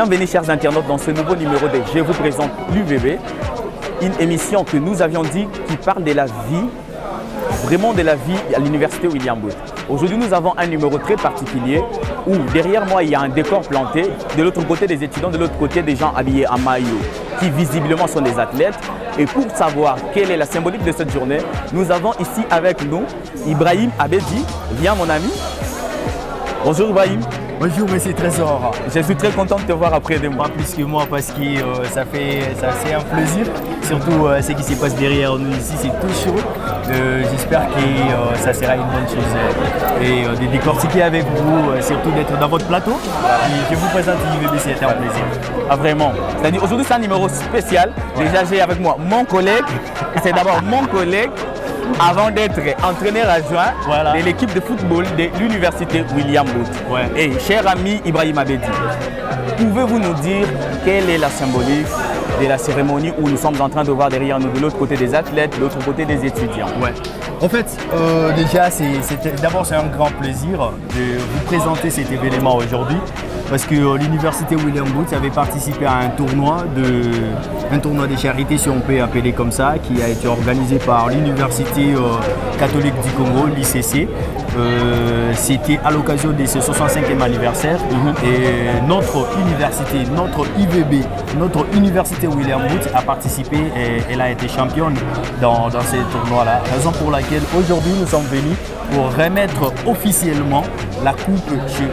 Bienvenue chers internautes dans ce nouveau numéro de Je vous présente l'UVB, une émission que nous avions dit qui parle de la vie, vraiment de la vie à l'université William Booth. Aujourd'hui nous avons un numéro très particulier où derrière moi il y a un décor planté, de l'autre côté des étudiants, de l'autre côté des gens habillés en maillot qui visiblement sont des athlètes. Et pour savoir quelle est la symbolique de cette journée, nous avons ici avec nous Ibrahim Abedi. Viens mon ami. Bonjour Ibrahim. Bonjour Monsieur Trésor. Je suis très content de te voir après des mois. Pas plus que moi parce que c'est un plaisir. Surtout ce qui se passe derrière nous ici, c'est tout chaud. J'espère que ça sera une bonne chose. Et de décortiquer avec vous, surtout d'être dans votre plateau. Et je vous présente l'UVB, c'était un plaisir. Ah vraiment. C'est-à-dire aujourd'hui c'est un numéro spécial. Ouais. Déjà j'ai avec moi mon collègue. C'est d'abord mon collègue. Avant d'être entraîneur adjoint de l'équipe de football de l'université William Booth. Ouais. Et cher ami Ibrahim Abedi, pouvez-vous nous dire quelle est la symbolique de la cérémonie où nous sommes en train de voir derrière nous de l'autre côté des athlètes, de l'autre côté des étudiants? Ouais. En fait, déjà, d'abord c'est un grand plaisir de vous présenter cet événement aujourd'hui. Parce que l'université William Booth avait participé à un tournoi de charité, si on peut appeler comme ça, qui a été organisé par l'université catholique du Congo, l'ICC. C'était à l'occasion de ce 65e anniversaire. Et notre université, notre IVB, notre université William Booth a participé et elle a été championne dans ce tournoi-là. Raison pour laquelle aujourd'hui nous sommes venus pour remettre officiellement la coupe chez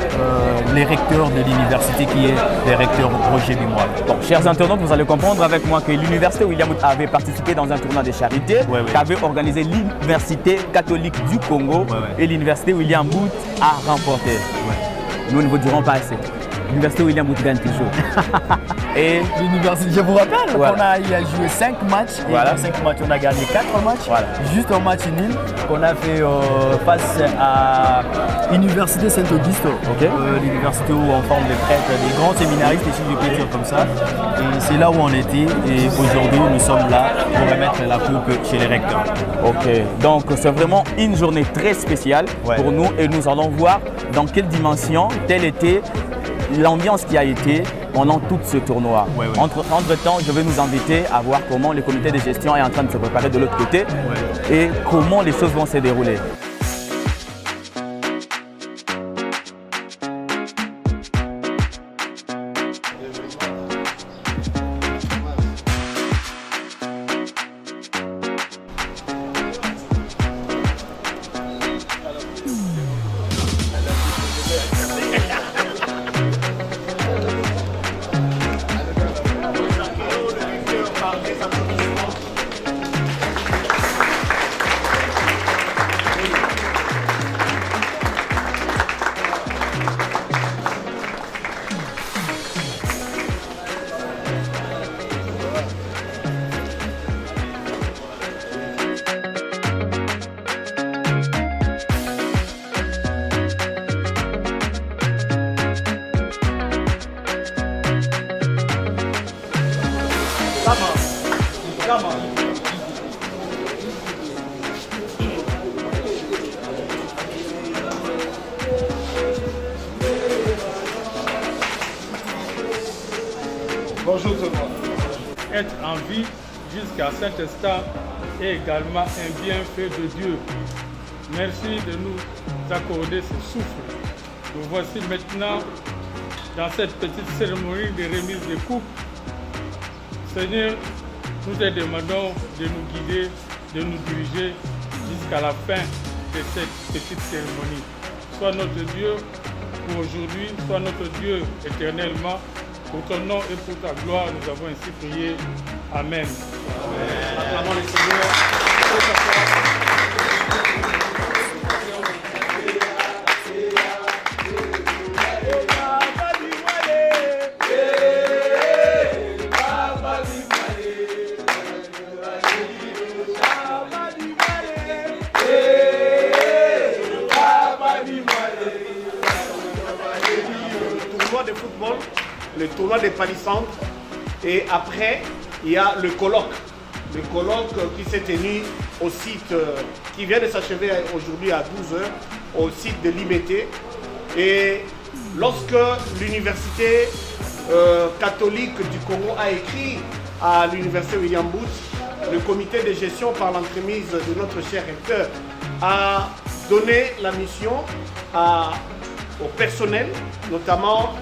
les recteurs de l'université qui est le recteur Roger Bimois. Bon, chers internautes, vous allez comprendre avec moi que l'université William Booth avait participé dans un tournoi de charité qu'avait organisé l'université catholique du Congo et l'université William Booth a remporté. Nous ne vous dirons pas assez. L'université William Booth gagne toujours. Et l'université, je vous rappelle il a joué 5 matchs et dans 5 matchs on a gagné 4 matchs. Juste un match nul qu'on a fait face à l'université Saint-Auguste, l'université où on forme des prêtres, des grands séminaristes, et si je peux dire comme ça. Et c'est là où on était et aujourd'hui nous sommes là pour remettre la coupe chez les recteurs. Ok, donc c'est vraiment une journée très spéciale pour nous et nous allons voir dans quelle dimension telle était l'ambiance qui a été pendant tout ce tournoi. Entre-temps, je vais nous inviter à voir comment le comité de gestion est en train de se préparer de l'autre côté et comment les choses vont se dérouler. Bonjour tout le monde. Être en vie jusqu'à cet instant est également un bienfait de Dieu. Merci de nous accorder ce souffle. Nous voici maintenant dans cette petite cérémonie de remise de coupe. Seigneur, nous te demandons de nous guider, de nous diriger jusqu'à la fin de cette petite cérémonie. Sois notre Dieu pour aujourd'hui, sois notre Dieu éternellement. Pour ton nom et pour ta gloire, nous avons ainsi prié. Amen. Acclamons le Seigneur. Le tournoi des palissantes et après il y a le colloque qui s'est tenu au site qui vient de s'achever aujourd'hui à 12h au site de l'IMT. Et lorsque l'université catholique du Congo a écrit à l'université William Booth. Le comité de gestion, par l'entremise de notre cher recteur, a donné la mission au personnel, notamment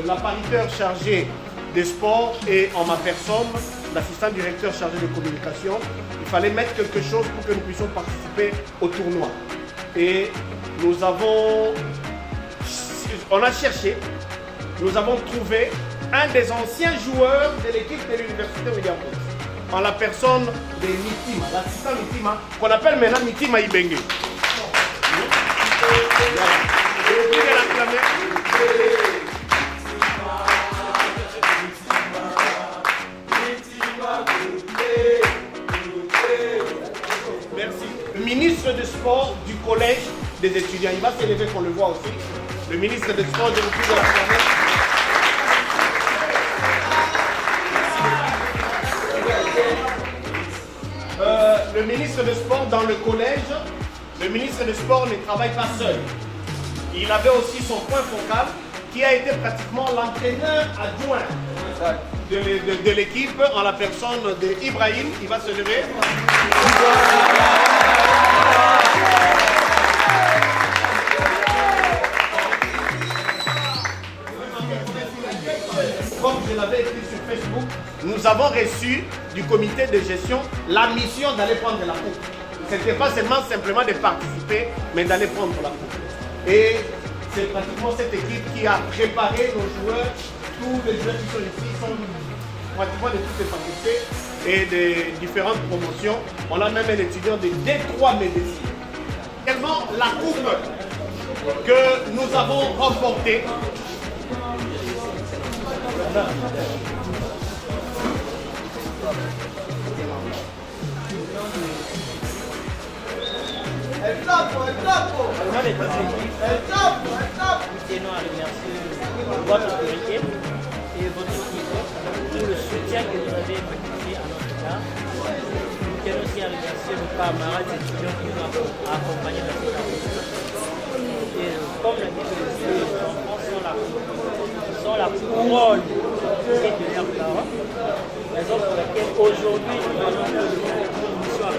l'appariteur chargé des sports et en ma personne, l'assistant directeur chargé de communication. Il fallait mettre quelque chose pour que nous puissions participer au tournoi. Et on a cherché, nous avons trouvé un des anciens joueurs de l'équipe de l'université William Booth, en la personne de Mitima, l'assistant Mitima, qu'on appelle maintenant Mitima Ibenge. Merci. Le ministre du sport du collège des étudiants, il va s'élever qu'on le voit aussi. Le ministre des sports, je vous prie de l'acclamer. Le ministre des sports dans le collège, le ministre des sports ne travaille pas seul. Il avait aussi son point focal qui a été pratiquement l'entraîneur adjoint de l'équipe en la personne d'Ibrahim. Il va se lever. Comme je l'avais écrit sur Facebook, nous avons reçu du comité de gestion la mission d'aller prendre la coupe. Ce n'était pas simplement de participer, mais d'aller prendre la coupe. Et c'est pratiquement cette équipe qui a préparé nos joueurs. Tous les joueurs qui sont ici sont pratiquement de toutes les facultés et des différentes promotions. On a même un étudiant de Détroit Médecine. Également, la coupe que nous avons remportée. Nous tenons à remercier votre autorité et votre équipe pour le soutien que vous avez apporté à notre cas. Nous tenons aussi à remercier nos camarades étudiants qui nous ont accompagnés dans cette aventure. Et comme l'a dit le président, les enfants sont la couronne de leurs parents. Raison pour laquelle aujourd'hui nous allons faire une mission à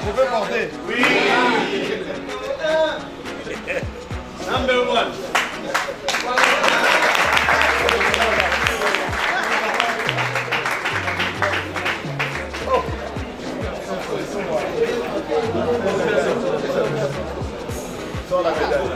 Je peux porter. Oui. Number one. Sors la médaille.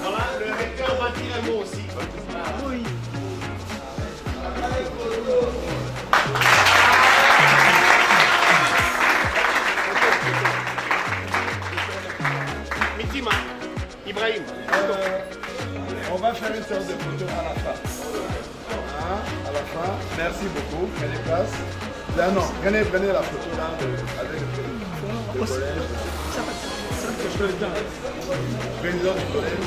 Voilà, le recteur va dire un mot aussi. Oui. Mitima, Ibrahim. On va faire une séance de photos à la fin. Hein, à la fin. Merci beaucoup. Prenez place. Là, non, prenez la photo là avec le collège. Président du collège.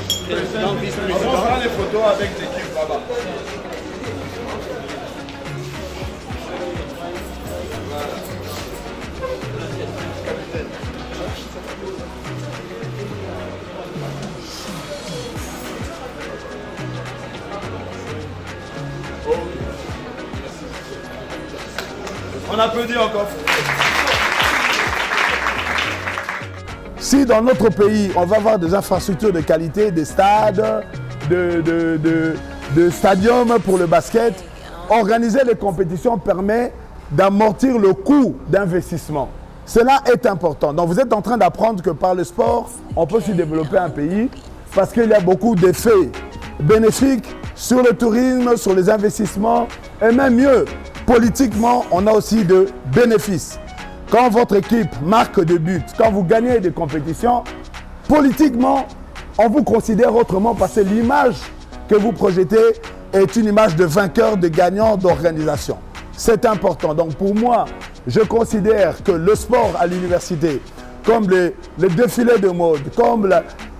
On va faire les photos avec l'équipe là-bas. Voilà. On applaudit encore. Si dans notre pays, on va avoir des infrastructures de qualité, des stades, de stadiums pour le basket, organiser les compétitions permet d'amortir le coût d'investissement. Cela est important. Donc vous êtes en train d'apprendre que par le sport, on peut se développer un pays parce qu'il y a beaucoup d'effets bénéfiques sur le tourisme, sur les investissements et même mieux, politiquement, on a aussi de bénéfices. Quand votre équipe marque des buts, quand vous gagnez des compétitions, politiquement, on vous considère autrement parce que l'image que vous projetez est une image de vainqueur, de gagnant, d'organisation. C'est important. Donc pour moi, je considère que le sport à l'université, comme les défilés de mode, comme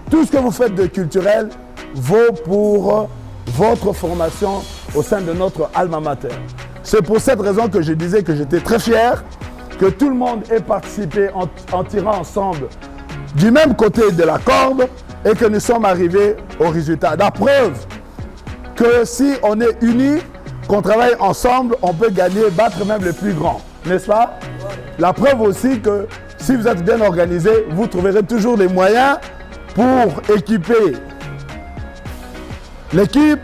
tout ce que vous faites de culturel, vaut pour votre formation au sein de notre alma mater. C'est pour cette raison que je disais que j'étais très fier que tout le monde ait participé en tirant ensemble du même côté de la corde et que nous sommes arrivés au résultat. La preuve que si on est unis, qu'on travaille ensemble, on peut gagner, battre même les plus grands, n'est-ce pas? La preuve aussi que si vous êtes bien organisé, vous trouverez toujours les moyens pour équiper l'équipe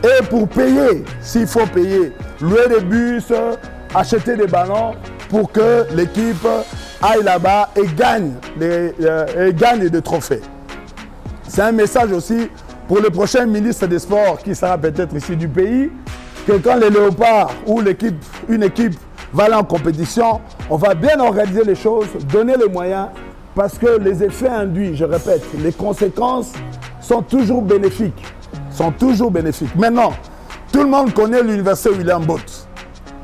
et pour payer, s'il faut payer, louer des bus, acheter des ballons pour que l'équipe aille là-bas et gagne des trophées. C'est un message aussi pour le prochain ministre des Sports qui sera peut-être ici du pays, que quand les Léopards ou une équipe va aller en compétition, on va bien organiser les choses, donner les moyens, parce que les effets induits, je répète, les conséquences sont toujours bénéfiques. Maintenant, tout le monde connaît l'université William Booth.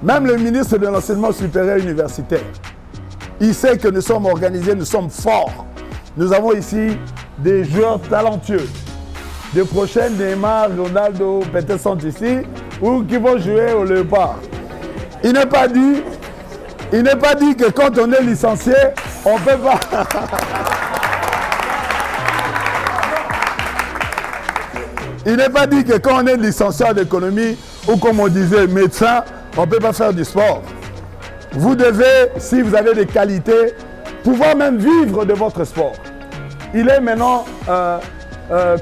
Même le ministre de l'enseignement supérieur universitaire. Il sait que nous sommes organisés, nous sommes forts. Nous avons ici des joueurs talentueux. De prochains Neymar, Ronaldo, peut-être sont ici, ou qui vont jouer au Léopard. Il n'est pas dit que quand on est licencié, on ne peut pas. Il n'est pas dit que quand on est licencié en économie, ou comme on disait médecin, on ne peut pas faire du sport. Vous devez, si vous avez des qualités, pouvoir même vivre de votre sport. Il est maintenant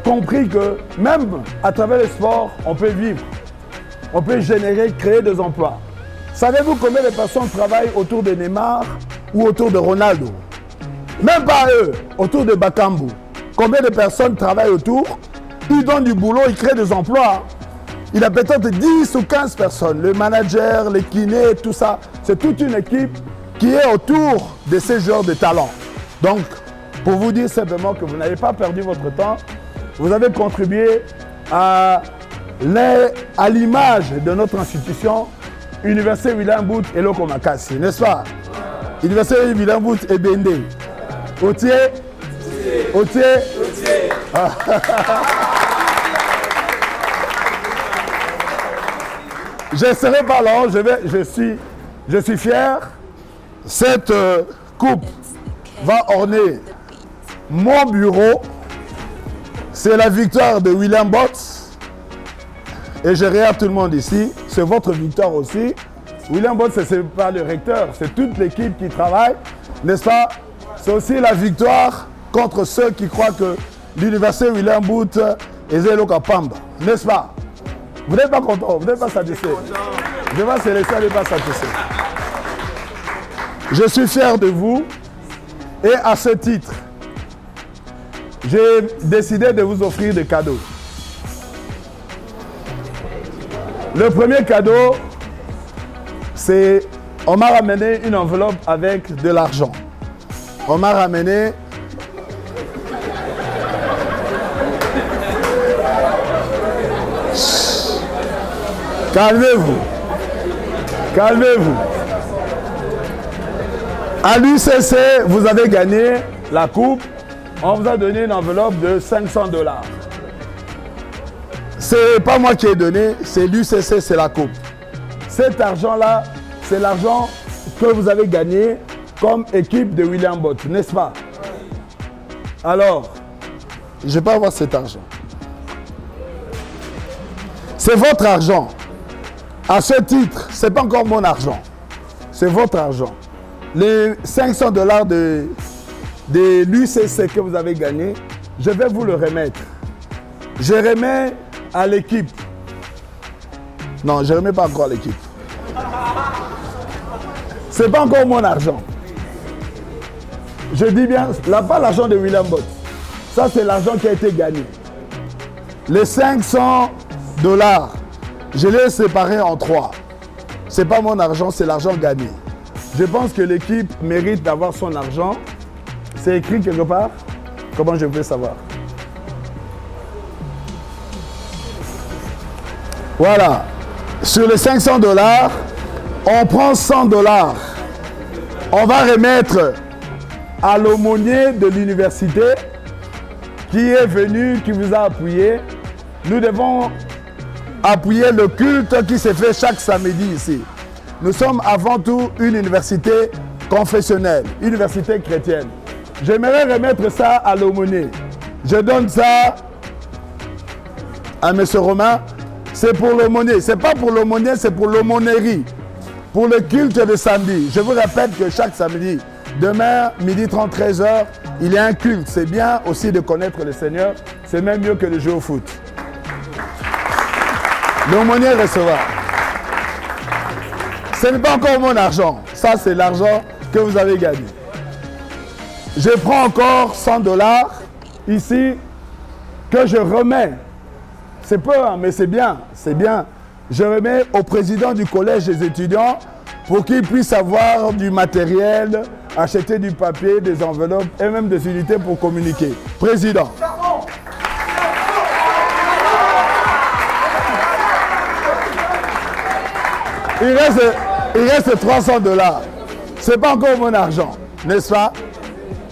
compris que même à travers le sport, on peut vivre. On peut générer, créer des emplois. Savez-vous combien de personnes travaillent autour de Neymar ou autour de Ronaldo? Même pas eux, autour de Bakambu. Combien de personnes travaillent autour? Ils donnent du boulot, ils créent des emplois. Il a peut-être 10 ou 15 personnes. Le manager, les kinés, tout ça. C'est toute une équipe qui est autour de ces joueurs de talent. Donc, pour vous dire simplement que vous n'avez pas perdu votre temps, vous avez contribué à l'image de notre institution, Université William Booth et Eloko Makassi, n'est-ce pas? Université William Booth et Bende. Otier? Je ne serai pas long, je suis fier. Cette coupe va orner mon bureau. C'est la victoire de William Booth. Et je regarde tout le monde ici. C'est votre victoire aussi. William Booth, ce n'est pas le recteur, c'est toute l'équipe qui travaille, n'est-ce pas? C'est aussi la victoire contre ceux qui croient que l'université William Booth est Zeloka Pamba, n'est-ce pas? Vous n'êtes pas content, vous n'êtes pas satisfait. Je vais sélectionner, vous n'êtes pas satisfait. Je suis fier de vous et à ce titre, j'ai décidé de vous offrir des cadeaux. Le premier cadeau, c'est on m'a ramené une enveloppe avec de l'argent. On m'a ramené calmez-vous. Calmez-vous. À l'UCC, vous avez gagné la coupe. On vous a donné une enveloppe de $500. C'est pas moi qui ai donné, c'est l'UCC, c'est la coupe. Cet argent-là, c'est l'argent que vous avez gagné comme équipe de William Booth, n'est-ce pas? Alors, je ne vais pas avoir cet argent. C'est votre argent. À ce titre, ce n'est pas encore mon argent. c'est votre argent. Les 500 $ de l'UCC que vous avez gagné, je vais vous le remettre. Je remets à l'équipe. Non, je ne remets pas encore à l'équipe. Ce n'est pas encore mon argent. Je dis bien, là, pas l'argent de William Bott. Ça, c'est l'argent qui a été gagné. Les 500 $, je les ai séparés en 3. Ce n'est pas mon argent, c'est l'argent gagné. Je pense que l'équipe mérite d'avoir son argent. C'est écrit quelque part. Comment je peux savoir? Voilà. Sur les 500 $, on prend 100 $. On va remettre à l'aumônier de l'université qui est venu, qui vous a appuyé. Nous devons appuyer le culte qui se fait chaque samedi ici. Nous sommes avant tout une université confessionnelle, université chrétienne. J'aimerais remettre ça à l'aumônier. Je donne ça à M. Romain. C'est pour l'aumônier. Ce n'est pas pour l'aumônier, c'est pour l'aumônerie. Pour le culte de samedi. Je vous répète que chaque samedi, demain, midi 30, 13h, il y a un culte. C'est bien aussi de connaître le Seigneur. C'est même mieux que de jouer au foot. L'aumônier recevra. Ce n'est pas encore mon argent. Ça, c'est l'argent que vous avez gagné. Je prends encore 100 $ ici que je remets. C'est peu, hein, mais c'est bien. C'est bien. Je remets au président du collège des étudiants pour qu'il puisse avoir du matériel, acheter du papier, des enveloppes et même des unités pour communiquer. Président. Il reste 300 $. C'est pas encore mon argent, n'est-ce pas?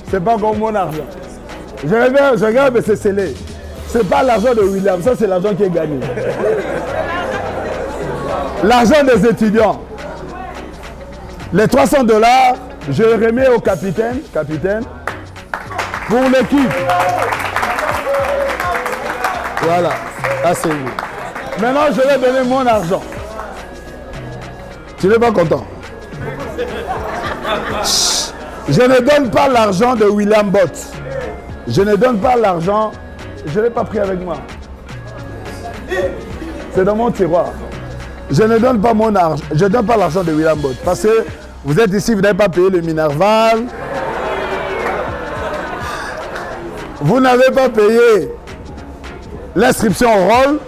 C'est pas encore mon argent. Je regarde, mais c'est scellé. C'est pas l'argent de William, ça c'est l'argent qui est gagné. L'argent des étudiants. Les 300 $, je les remets au capitaine, pour l'équipe. Voilà, asseyez-vous. Maintenant, je vais donner mon argent. Tu n'es pas content? Je ne donne pas l'argent de William Bott. Je ne donne pas l'argent. Je ne l'ai pas pris avec moi. C'est dans mon tiroir. Je ne donne pas mon argent. Je ne donne pas l'argent de William Bott. Parce que vous êtes ici, vous n'avez pas payé le Minerval. Vous n'avez pas payé l'inscription au rôle.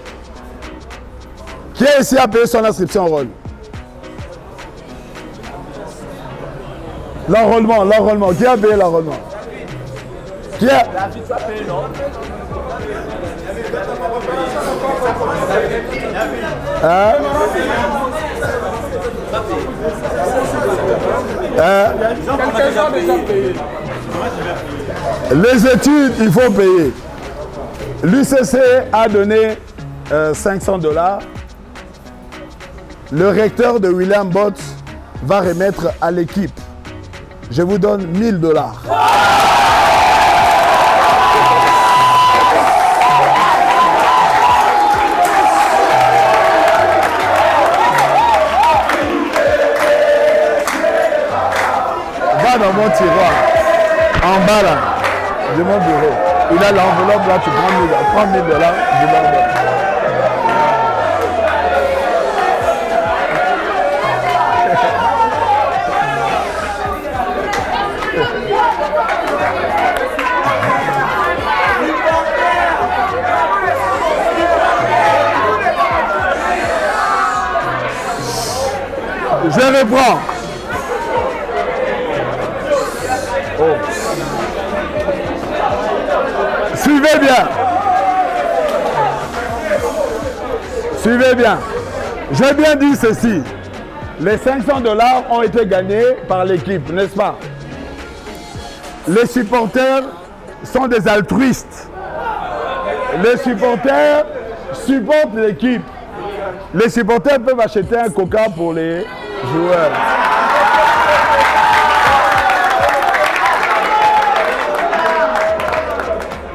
Qui est ici à payer son inscription au rôle? L'enrôlement. Qui a payé l'enrôlement? Qui a... Hein? Les études, il faut payer. L'UCC a donné 500 $. Le recteur de William Bott va remettre à l'équipe. Je vous donne 1000 $. Va dans mon tiroir, en bas là, de mon bureau. Il a l'enveloppe là, tu prends 1000 $. Prends 1000 $, je leur donne. Je reprends. Oh. Suivez bien. Suivez bien. J'ai bien dit ceci. Les 500 $ ont été gagnés par l'équipe, n'est-ce pas? Les supporters sont des altruistes. Les supporters supportent l'équipe. Les supporters peuvent acheter un coca pour les joueurs.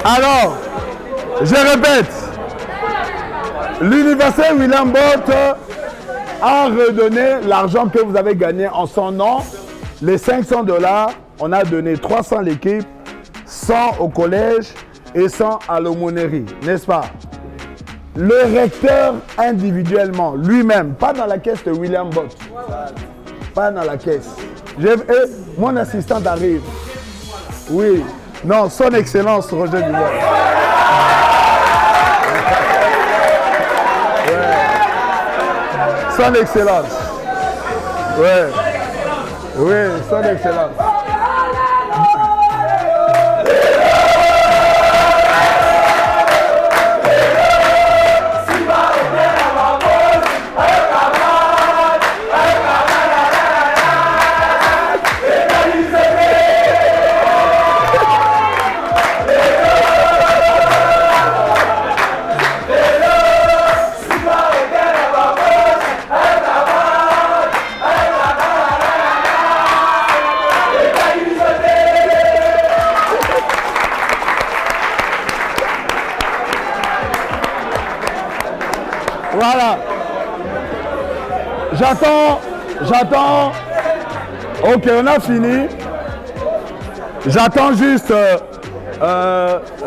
Alors, je répète, l'université William Bott à redonner l'argent que vous avez gagné en son nom. Les 500 $, on a donné 300 à l'équipe, 100 au collège et 100 à l'aumônerie, n'est-ce pas? Le recteur individuellement, lui-même, pas dans la caisse de William Bott, pas dans la caisse. Mon assistante arrive. Oui, non, son excellence Roger Dubois. Ouais. Son excellence. Ouais. Oui, son excellence. Voilà. J'attends. Ok, on a fini. J'attends juste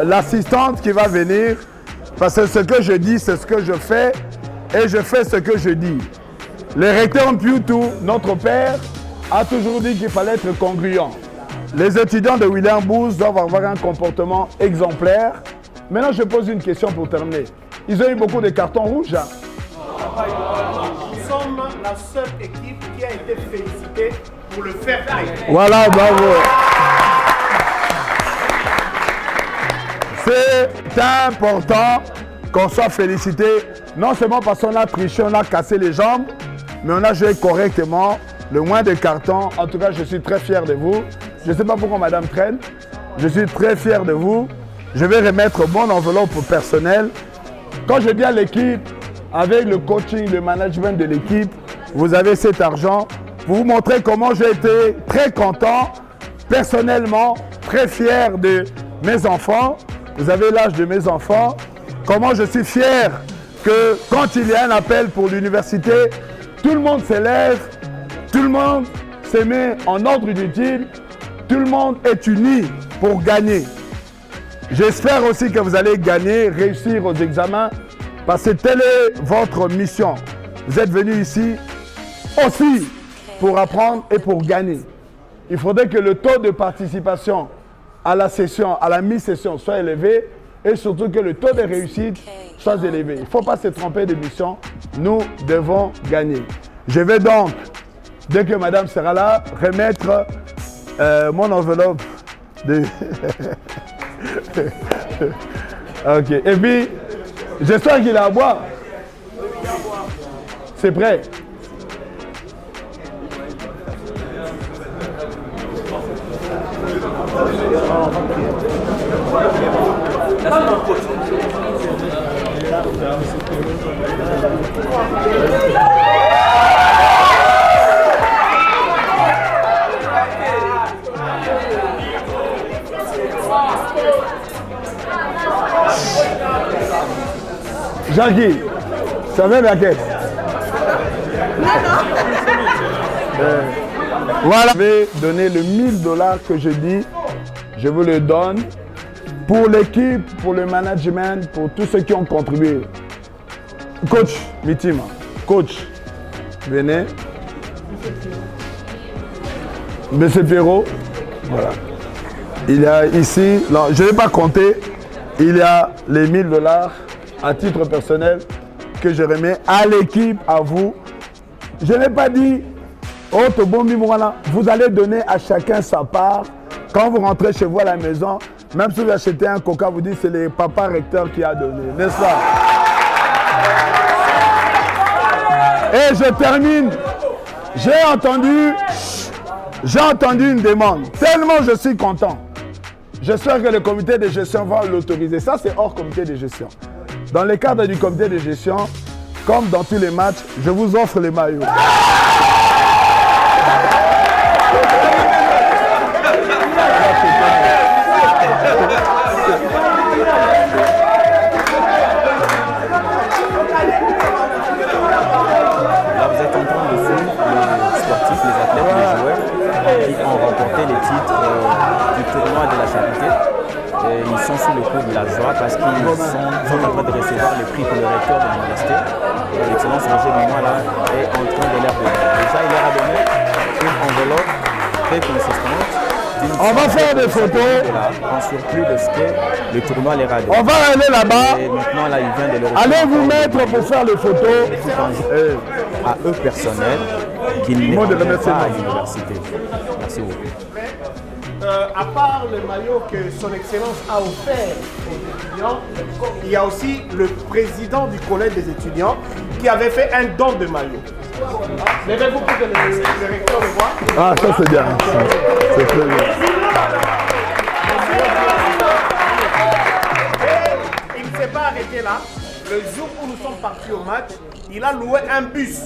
l'assistante qui va venir. Parce que ce que je dis, c'est ce que je fais. Et je fais ce que je dis. Le recteur Mputu, notre père, a toujours dit qu'il fallait être congruent. Les étudiants de William Booth doivent avoir un comportement exemplaire. Maintenant, je pose une question pour terminer. Ils ont eu beaucoup de cartons rouges. Hein? Nous sommes la seule équipe qui a été félicitée pour le fair play. Voilà, bravo. C'est important qu'on soit félicité, non seulement parce qu'on a triché, on a cassé les jambes, mais on a joué correctement, le moins de cartons. En tout cas, je suis très fier de vous. Je ne sais pas pourquoi Madame traîne. Je suis très fier de vous. Je vais remettre mon enveloppe personnelle. Quand je dis à l'équipe, avec le coaching, le management de l'équipe, vous avez cet argent pour vous montrer comment j'ai été très content, personnellement, très fier de mes enfants. Vous avez l'âge de mes enfants. Comment je suis fier que quand il y a un appel pour l'université, tout le monde s'élève, tout le monde se met en ordre inutile, tout le monde est uni pour gagner. J'espère aussi que vous allez gagner, réussir aux examens, parce que telle est votre mission. Vous êtes venus ici aussi pour apprendre et pour gagner. Il faudrait que le taux de participation à la session, à la mi-session soit élevé et surtout que le taux de réussite soit élevé. Il ne faut pas se tromper de mission. Nous devons gagner. Je vais donc, dès que madame sera là, remettre mon enveloppe de... Ok. Et puis, j'espère qu'il a à boire. C'est prêt. Jackie, ça va la caisse? Voilà, je vais donner le 1000 $ que je dis, je vous le donne pour l'équipe, pour le management, pour tous ceux qui ont contribué. Coach Mitima, coach, venez. Monsieur Perrault, voilà. Il y a ici, non, je ne vais pas compter, il y a les 1000 $ à titre personnel que je remets à l'équipe, à vous. Je n'ai pas dit, oh, vous allez donner à chacun sa part. Quand vous rentrez chez vous à la maison, même si vous achetez un coca, vous dites c'est le papa recteur qui a donné, n'est-ce pas? Et je termine. J'ai entendu une demande. Tellement je suis content. J'espère que le comité de gestion va l'autoriser. Ça, c'est hors comité de gestion. Dans le cadre du comité de gestion, comme dans tous les matchs, je vous offre les maillots. Là, vous êtes sont sous le coup de la joie parce qu'ils sont en train de recevoir le prix que le recteur de l'université, l'excellence Roger Benoît, là, est en train de leur donner. Déjà, il leur a donné une enveloppe très consistante. On va faire des photos. En surplus de ce que le tournoi leur a donné. On va aller là-bas. Et maintenant, là, il vient de leur Allez vous mettre pour faire les photos. À eux personnels qui ne vont pas à l'université. Merci beaucoup. À part le maillot que son excellence a offert aux étudiants, il y a aussi le président du collège des étudiants qui avait fait un don de maillot. Levez-vous pour que le recteur le voit. Ah, ça c'est bien. C'est très bien. Et il ne s'est pas arrêté là. Le jour où nous sommes partis au match, il a loué un bus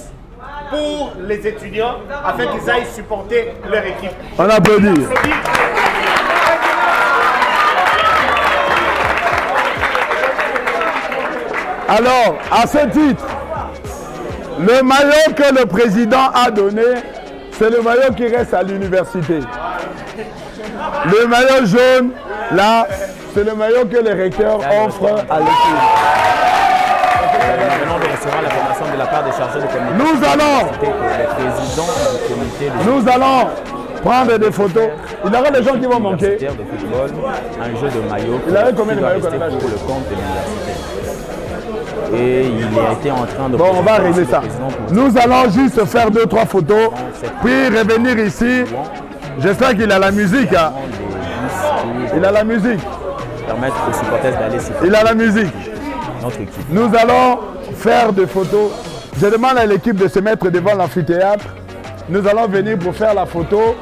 pour les étudiants afin qu'ils aillent supporter leur équipe. On applaudit. Alors, à ce titre, le maillot que le président a donné, c'est le maillot qui reste à l'université. Le maillot jaune, là, c'est le maillot que le recteur offre à l'équipe. Nous venons de recevoir la formation de la part des chargés de communication. Nous allons prendre des photos. Il y aura des gens qui vont manquer. De football, un jeu de maillots. Il avait combien de maillots qu'on avait pour le compte de l'université. Et il a été en train de... Bon, on va régler ça. Nous allons juste faire 2-3 photos, puis revenir ici. J'espère qu'il a la musique. Hein. Il a la musique. Permettre aux supporters d'aller s'y faire. Il a la musique. Notre équipe. Nous allons faire des photos. Je demande à l'équipe de se mettre devant l'amphithéâtre. Nous allons venir pour faire la photo.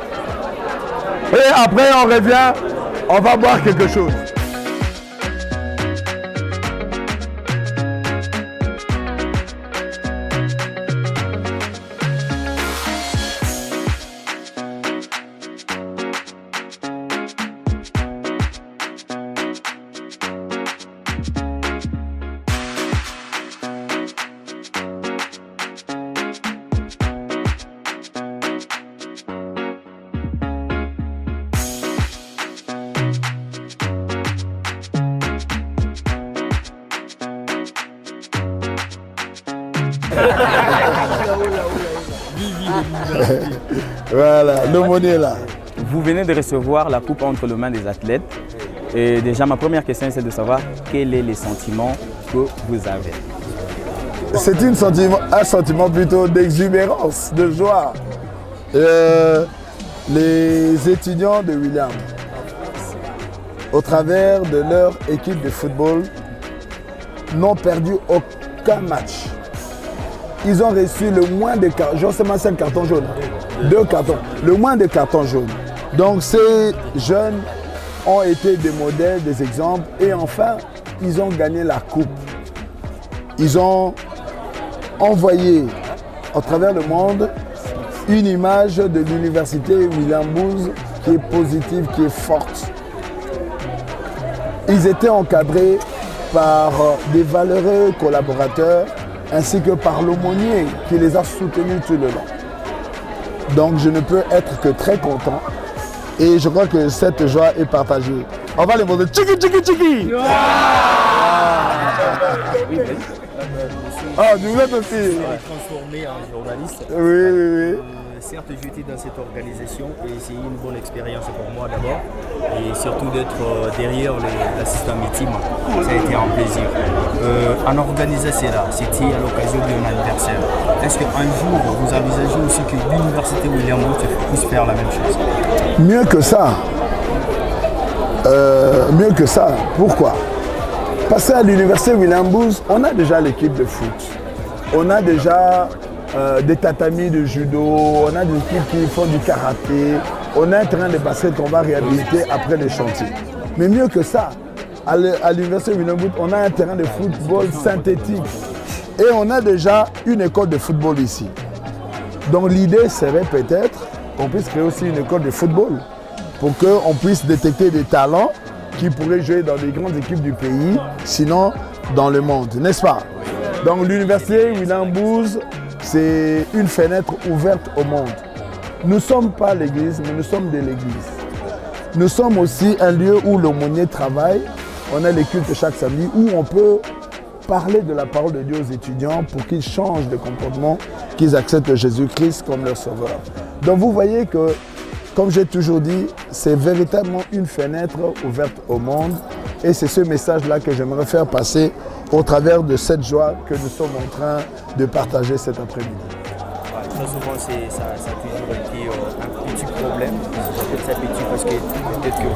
Et après, on revient. On va boire quelque chose. Voilà, l'aumônier est là. Vous venez de recevoir la coupe entre les mains des athlètes. Et déjà, ma première question, c'est de savoir quel est le sentiment que vous avez. C'est un sentiment plutôt d'exubérance, de joie. Les étudiants de William, au travers de leur équipe de football, n'ont perdu aucun match. Ils ont reçu le moins de cartons, genre seulement 5 cartons jaunes, 2 cartons, le moins de cartons jaunes. Donc ces jeunes ont été des modèles, des exemples et enfin, ils ont gagné la coupe. Ils ont envoyé à travers le monde une image de l'université William Booth qui est positive, qui est forte. Ils étaient encadrés par des valeureux collaborateurs ainsi que par l'aumônier qui les a soutenus tout le long. Donc je ne peux être que très content et je crois que cette joie est partagée. On va les montrer. Tchiki, tchiki, tchiki. Ah, vous êtes aussi. Je suis transformé en journaliste. Oui. Certes, j'étais dans cette organisation et c'est une bonne expérience pour moi d'abord. Et surtout d'être derrière l'assistant victime, ça a été un plaisir. En organisant cela, c'était à l'occasion d'un anniversaire. Est-ce qu'un jour, vous envisagez aussi que l'université William Booth puisse faire la même chose? Mieux que ça. Mieux que ça. Pourquoi? Parce qu'à l'université William Booth, on a déjà l'équipe de foot. On a déjà des tatamis de judo, on a des équipes qui font du karaté, on a un terrain de basket qu'on va réhabiliter après le chantier. Mais mieux que ça, à l'université William Booth, on a un terrain de football synthétique et on a déjà une école de football ici. Donc l'idée serait peut-être qu'on puisse créer aussi une école de football pour qu'on puisse détecter des talents qui pourraient jouer dans les grandes équipes du pays, sinon dans le monde, n'est-ce pas? Donc l'université William Booth, c'est une fenêtre ouverte au monde. Nous ne sommes pas l'église, mais nous sommes de l'église. Nous sommes aussi un lieu où l'aumônier travaille on a les cultes chaque samedi où on peut parler de la parole de Dieu aux étudiants pour qu'ils changent de comportement, qu'ils acceptent Jésus-Christ comme leur sauveur. Donc vous voyez que, comme j'ai toujours dit, c'est véritablement une fenêtre ouverte au monde et c'est ce message-là que j'aimerais faire passer au travers de cette joie que nous sommes en train de partager cet après-midi. Très souvent, ça a toujours été un petit problème. J'appelle ça petit parce que peut-être que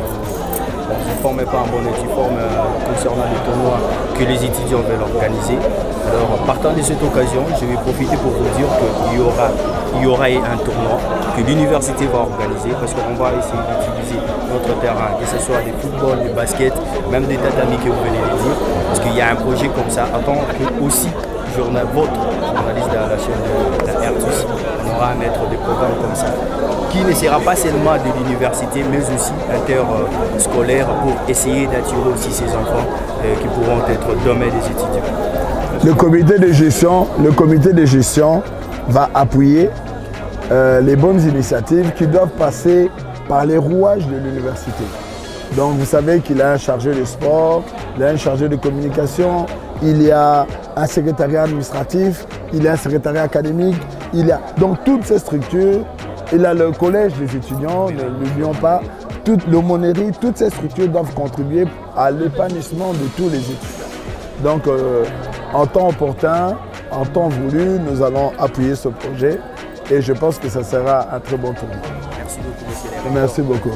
vous ne formez pas un bon uniforme concernant les tournois que les étudiants veulent organiser. Alors, partant de cette occasion, je vais profiter pour vous dire qu'il y aura un tournoi que l'université va organiser parce qu'on va essayer d'utiliser notre terrain, que ce soit des football, des baskets, même des tatamis que vous venez de dire. Parce qu'il y a un projet comme ça, attends que aussi votre journaliste de la chaîne de la RTUS, on aura à mettre des programmes comme ça, qui ne sera pas seulement de l'université, mais aussi interscolaire pour essayer d'attirer aussi ces enfants qui pourront être demain des étudiants. Le comité de gestion va appuyer les bonnes initiatives qui doivent passer par les rouages de l'université. Donc vous savez qu'il a un chargé de sport, il a un chargé de communication, il y a un secrétariat administratif, il y a un secrétariat académique, donc toutes ces structures, il y a le collège des étudiants, n'oublions pas, l'aumônerie, toutes ces structures doivent contribuer à l'épanouissement de tous les étudiants. Donc en temps opportun, en temps voulu, nous allons appuyer ce projet et je pense que ça sera un très bon tournoi. Merci beaucoup, monsieur le recteur. Merci beaucoup.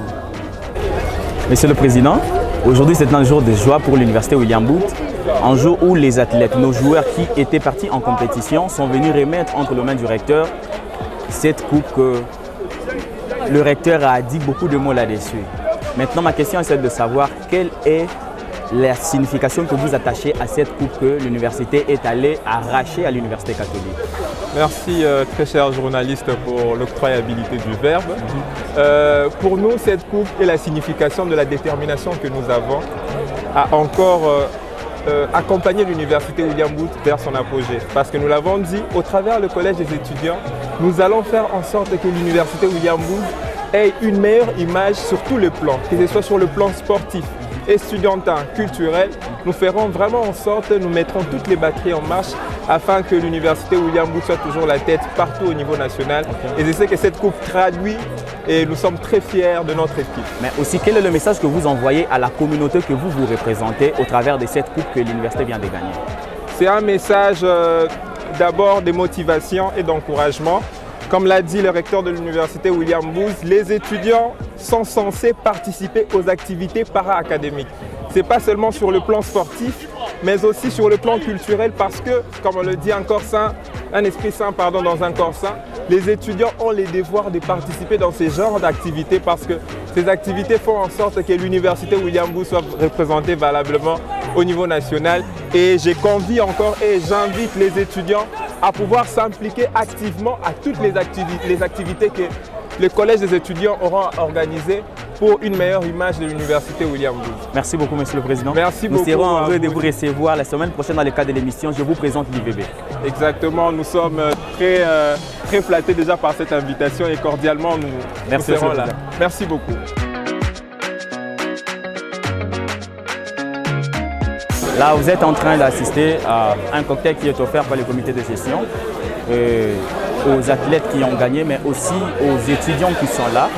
Monsieur le Président, aujourd'hui c'est un jour de joie pour l'Université William Booth, un jour où les athlètes, nos joueurs qui étaient partis en compétition sont venus remettre entre les mains du recteur cette coupe que le recteur a dit beaucoup de mots là-dessus. Maintenant ma question est celle de savoir quelle est la signification que vous attachez à cette coupe que l'université est allée arracher à l'Université catholique. Merci très cher journaliste pour l'octroyabilité du verbe. Pour nous, cette coupe est la signification de la détermination que nous avons à encore accompagner l'Université William Booth vers son apogée. Parce que nous l'avons dit, au travers le collège des étudiants, nous allons faire en sorte que l'Université William Booth ait une meilleure image sur tous les plans, que ce soit sur le plan sportif, estudiantin, culturel. Nous ferons vraiment en sorte, nous mettrons toutes les batteries en marche afin que l'Université William Booth soit toujours la tête partout au niveau national. Et je sais que cette coupe traduit et nous sommes très fiers de notre équipe. Mais aussi, quel est le message que vous envoyez à la communauté que vous représentez au travers de cette coupe que l'université vient de gagner? C'est un message d'abord de motivation et d'encouragement. Comme l'a dit le recteur de l'Université William Booth, les étudiants sont censés participer aux activités para-académiques. Ce n'est pas seulement sur le plan sportif, mais aussi sur le plan culturel parce que, comme on le dit, un esprit sain dans un corps sain, les étudiants ont les devoirs de participer dans ces genres d'activités parce que ces activités font en sorte que l'Université William Booth soit représentée valablement au niveau national. Et j'ai convie encore et j'invite les étudiants à pouvoir s'impliquer activement à toutes les activités que les collèges des étudiants auront organisées pour une meilleure image de l'Université William Booth. Merci beaucoup, Monsieur le Président. Merci beaucoup. Nous serons heureux de vous recevoir la semaine prochaine dans le cadre de l'émission. Je vous présente l'IVB. Exactement, nous sommes très flattés déjà par cette invitation et cordialement nous serons là. Merci beaucoup. Là, vous êtes en train d'assister à un cocktail qui est offert par le comité de gestion aux athlètes qui ont gagné, mais aussi aux étudiants qui sont là,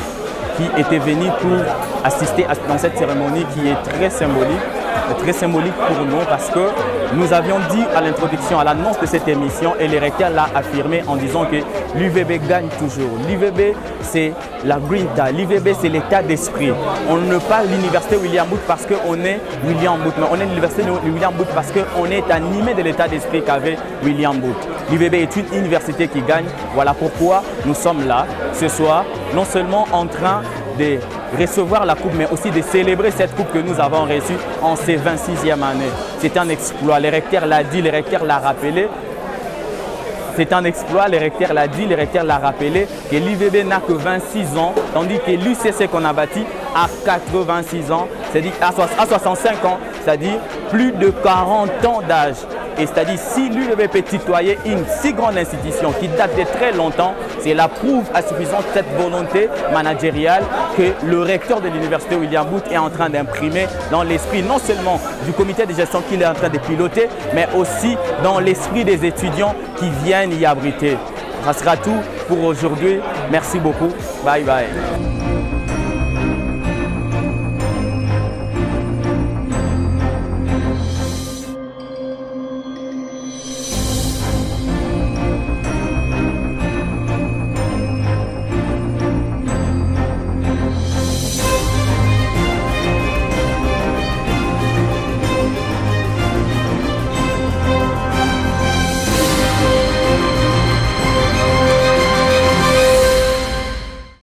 qui étaient venus pour assister dans cette cérémonie qui est très symbolique pour nous parce que nous avions dit à l'introduction, à l'annonce de cette émission, et le recteur l'a affirmé en disant que l'UVB gagne toujours. L'UVB, c'est la grinta, l'UVB, c'est l'état d'esprit. On ne parle l'Université William Booth parce qu'on est William Booth, mais on est l'Université William Booth parce qu'on est animé de l'état d'esprit qu'avait William Booth. L'UVB est une université qui gagne. Voilà pourquoi nous sommes là ce soir, non seulement en train de recevoir la coupe, mais aussi de célébrer cette coupe que nous avons reçue en ces 26e années. C'est un exploit, le recteur l'a dit, le recteur l'a rappelé. C'est un exploit, le recteur l'a dit, le recteur l'a rappelé, que l'UVB n'a que 26 ans, tandis que l'UCC qu'on a bâti à 86 ans, c'est-à-dire à 65 ans, c'est-à-dire plus de 40 ans d'âge. Et c'est-à-dire si l'UVB peut tutoyer une si grande institution qui date de très longtemps, Cela prouve à suffisance cette volonté managériale que le recteur de l'université William Booth est en train d'imprimer dans l'esprit non seulement du comité de gestion qu'il est en train de piloter, mais aussi dans l'esprit des étudiants qui viennent y abriter. Ça sera tout pour aujourd'hui. Merci beaucoup. Bye bye.